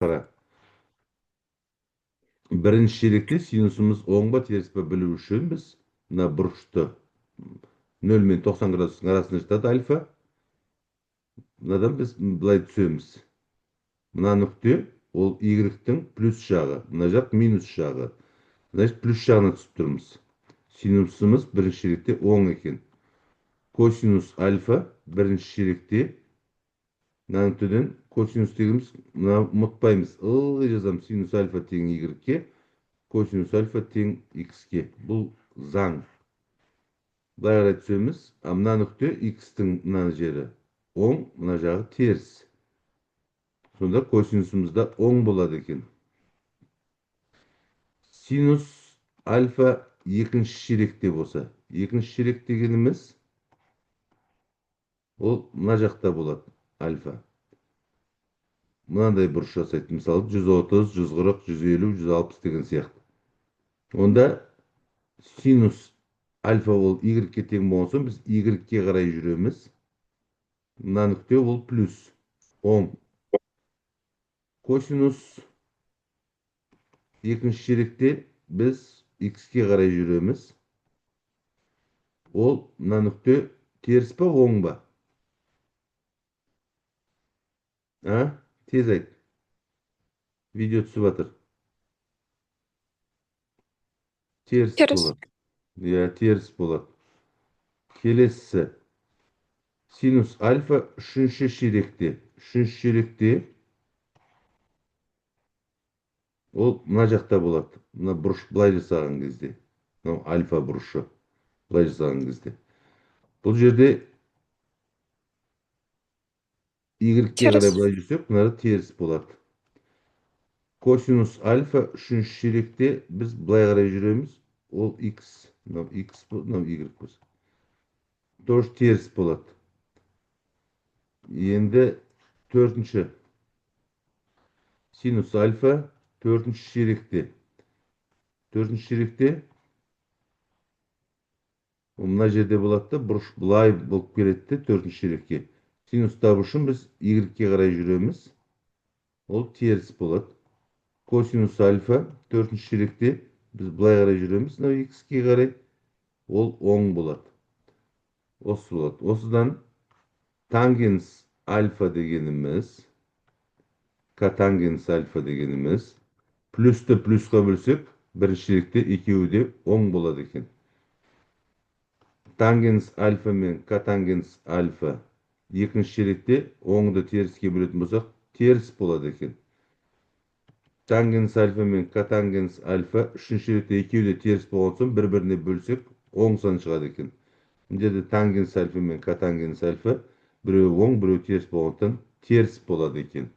Qara. Birinchi şerikte sinusumuz oң ba ters ba bilүү üçün biz mına burçtu 0 мен 90 градустың арасында жатады альфа. Мынадан біз былай түсеміз. Мына нүкте ол y-тің плюс жағы, мына жақ минус жағы. Значит, плюс жағына түсіп тұрмыз. Синусымыз бірінші шеректе оң екен. Косинус альфа бірінші шеректе. Мына нүктеден косинус дегеніміз мына ұмытпаймыз. Ылғи жазамыз синус альфа тең y-ке, косинус альфа тең x-ке. Бұл заң. Былай қарай түсеміз. Мына нүкте x-тің мына жері оң, мына жағы теріс. Сонда косинусымыз да оң болады екен. Синус альфа екінші шеректе болса, екінші шерек дегеніміз ол мына жақта болады альфа. Мынандай бұрыш жасайды. Мысалы 130, 140, 150, 160 деген сияқты. Онда синус альфа ол y-ке тең болған соң біз y-ке қарай жүреміз. Мына нүкте ол плюс оң. Косинус екінші шеректе біз x-ке қарай жүреміз. Ол мына нүкте теріс па, оң ба? Тез айт. Видео түсіп жатыр. Теріс болады. Теріс болады. Келесі. Синус альфа үшінші шеректе. Үшінші шеректе ол мына жақта болады. Мына бұрыш былай жасаған кезде. Альфа бұрышы былай жасаған кезде. Бұл жерде y-ке қарай былай жүрсек, мына теріс болады. Косинус альфа үшінші шеректе біз былай қарай жүреміз. Ол x. Мынау x, мынау y болса. Тоже теріс болады. Енді төртінші. Синус альфа төртінші шеректе. Төртінші шеректе мына жерде болады да, бұрыш былай болып келеді төртінші шерекке. Синус табу үшін біз y-ке қарай жүреміз. Ол теріс болады. Косинус альфа төртінші шеректе біз былай қарай жүреміз. X-ке қарай ол оң болады. Осы болады. Осыдан тангенс альфа дегеніміз, котангенс альфа дегеніміз, плюсті плюсқа бөлсек, бірінші шеректе екеуі де оң болады екен. Тангенс альфа мен котангенс альфа екінші шеректе оңды теріске бөлетін болсақ, теріс болады екен. Тангенс альфа мен котангенс альфа үшінші шеректе екеуі де теріс болған соң, бір-біріне бөлсек, оң сан шығады екен. Мына жерде тангенс альфа мен котангенс альфа біреуі оң, біреуі теріс болғандықтан теріс болады екен.